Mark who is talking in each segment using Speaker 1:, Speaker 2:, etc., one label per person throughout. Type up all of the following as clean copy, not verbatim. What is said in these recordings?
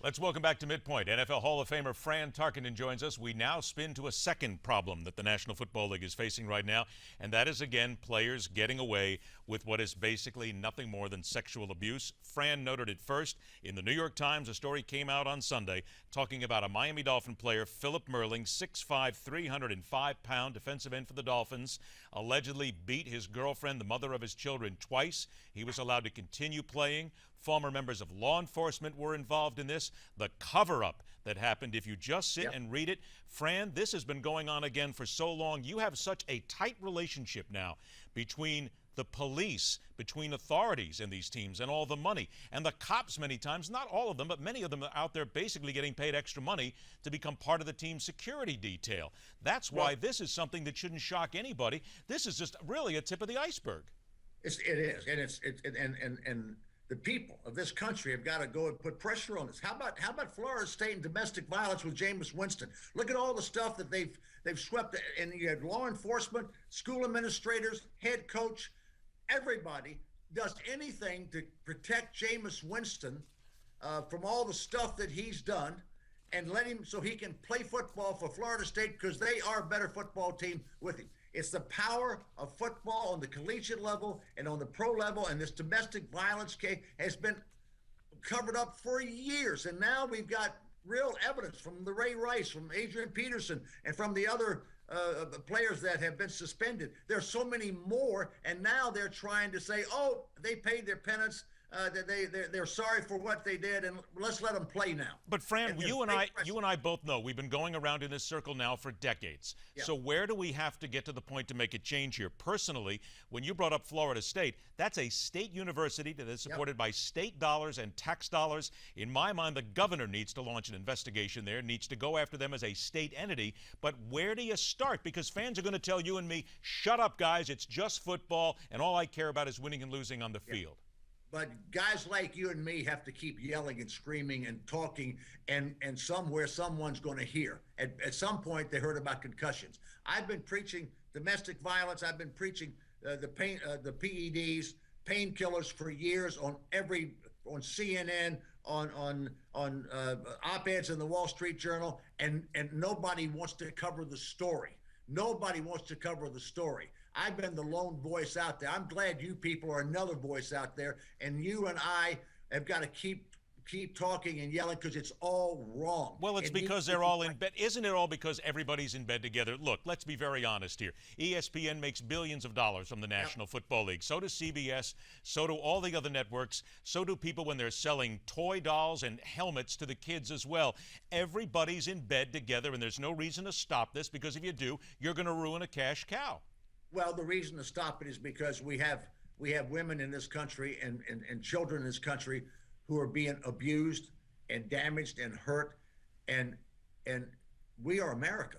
Speaker 1: Let's welcome back to MidPoint. NFL Hall of Famer Fran Tarkenton joins us. We now spin to a second problem that the National Football League is facing right now, and that is, again, players getting away with what is basically nothing more than sexual abuse. Fran noted it first. In the New York Times, a story came out on Sunday talking about a Miami Dolphin player, Philip Merling, 6'5", 305-pound defensive end for the Dolphins, allegedly beat his girlfriend, the mother of his children, twice. He was allowed to continue playing. Former members of law enforcement were involved in this. The cover-up that happened, if you just sit and read it. Fran, this has been going on again for so long. You have such a tight relationship now between the police, between authorities in these teams, and all the money. And the cops many times, not all of them, but many of them are out there basically getting paid extra money to become part of the team's security detail. That's why this is something that shouldn't shock anybody. This is just really a tip of the iceberg.
Speaker 2: It is, and the people of this country have got to go and put pressure on this. How about Florida State and domestic violence with Jameis Winston? Look at all the stuff that they've swept, and you have law enforcement, school administrators, head coach, everybody does anything to protect Jameis Winston from all the stuff that he's done, and let him so he can play football for Florida State because they are a better football team with him. It's the power of football on the collegiate level and on the pro level, and this domestic violence case has been covered up for years. And now we've got real evidence from the Ray Rice, from Adrian Peterson, and from the other players that have been suspended. There's so many more, and now they're trying to say, oh, they paid their penance. They're sorry for what they did, and let's let them play now.
Speaker 1: But Fran, you and I both know we've been going around in this circle now for decades. Yeah. So where do we have to get to the point to make a change here? Personally, when you brought up Florida State, that's a state university that is supported by state dollars and tax dollars. In my mind, the governor needs to launch an investigation there, needs to go after them as a state entity. But where do you start? Because fans are going to tell you and me, shut up, guys, it's just football, and all I care about is winning and losing on the field.
Speaker 2: But guys like you and me have to keep yelling and screaming and talking, and somewhere someone's going to hear. At some point, they heard about concussions. I've been preaching domestic violence. I've been preaching the PEDs, painkillers for years on CNN, on op-eds in the Wall Street Journal, and nobody wants to cover the story. Nobody wants to cover the story. I've been the lone voice out there. I'm glad you people are another voice out there, and you and I have got to keep talking and yelling because it's all wrong.
Speaker 1: Well, it's because they're all in bed. Isn't it all because everybody's in bed together? Look, let's be very honest here. ESPN makes billions of dollars from the National Football League. So does CBS. So do all the other networks. So do people when they're selling toy dolls and helmets to the kids as well. Everybody's in bed together, and there's no reason to stop this, because if you do, you're going to ruin a cash cow.
Speaker 2: Well, the reason to stop it is because we have women in this country and children in this country who are being abused and damaged and hurt, and we are America.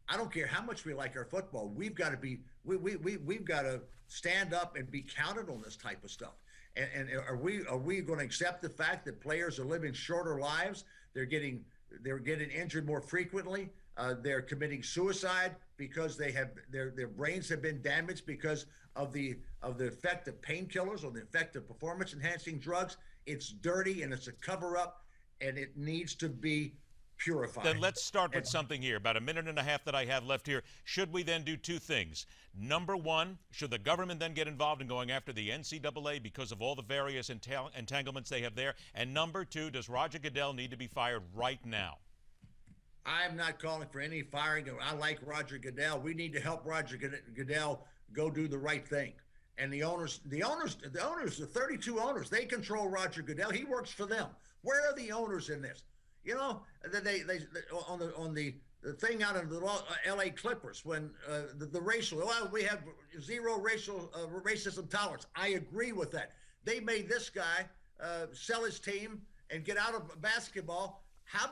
Speaker 2: I don't care how much we like our football. We've got to stand up and be counted on this type of stuff. And are we going to accept the fact that players are living shorter lives? They're getting injured more frequently. They're committing suicide because their brains have been damaged because of the effect of painkillers or the effect of performance-enhancing drugs. It's dirty, and it's a cover-up, and it needs to be purified.
Speaker 1: Then let's start with something here. About a minute and a half that I have left here. Should we then do two things? Number one, should the government then get involved in going after the NCAA because of all the various entanglements they have there? And number two, does Roger Goodell need to be fired right now?
Speaker 2: I'm not calling for any firing. I like Roger Goodell. We need to help Roger Goodell go do the right thing. And the 32 owners, they control Roger Goodell. He works for them. Where are the owners in this? You know, they on the thing out of the L.A. Clippers when the racial, well, we have zero racism tolerance. I agree with that. They made this guy sell his team and get out of basketball. How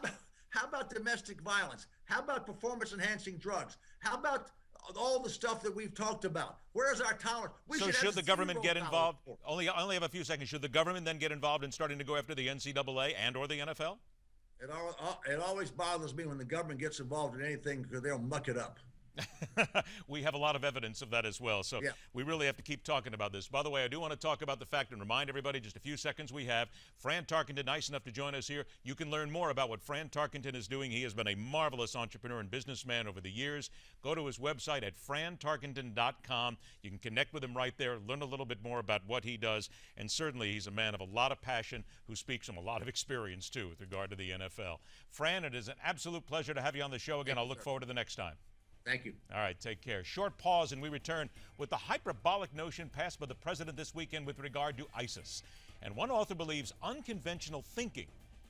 Speaker 2: about domestic violence? How about performance-enhancing drugs? How about all the stuff that we've talked about? Where's our tolerance?
Speaker 1: So should the government get involved? I only have a few seconds. Should the government then get involved in starting to go after the NCAA and or the NFL?
Speaker 2: It always bothers me when the government gets involved in anything because they'll muck it up.
Speaker 1: We have a lot of evidence of that as well. So
Speaker 2: Yeah.
Speaker 1: we really have to keep talking about this. By the way, I do want to talk about the fact and remind everybody just a few seconds we have. Fran Tarkenton, nice enough to join us here. You can learn more about what Fran Tarkenton is doing. He has been a marvelous entrepreneur and businessman over the years. Go to his website at frantarkenton.com. You can connect with him right there, learn a little bit more about what he does. And certainly he's a man of a lot of passion who speaks from a lot of experience, too, with regard to the NFL. Fran, it is an absolute pleasure to have you on the show again. I'll look forward to the next time.
Speaker 2: Thank you.
Speaker 1: All right, take care. Short pause, and we return with the hyperbolic notion passed by the president this weekend with regard to ISIS. And one author believes unconventional thinking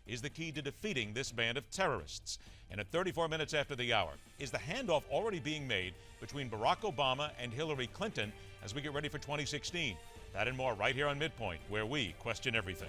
Speaker 1: is the key to defeating this band of terrorists. And at 34 minutes after the hour, is the handoff already being made between Barack Obama and Hillary Clinton as we get ready for 2016? That and more right here on MidPoint, where we question everything.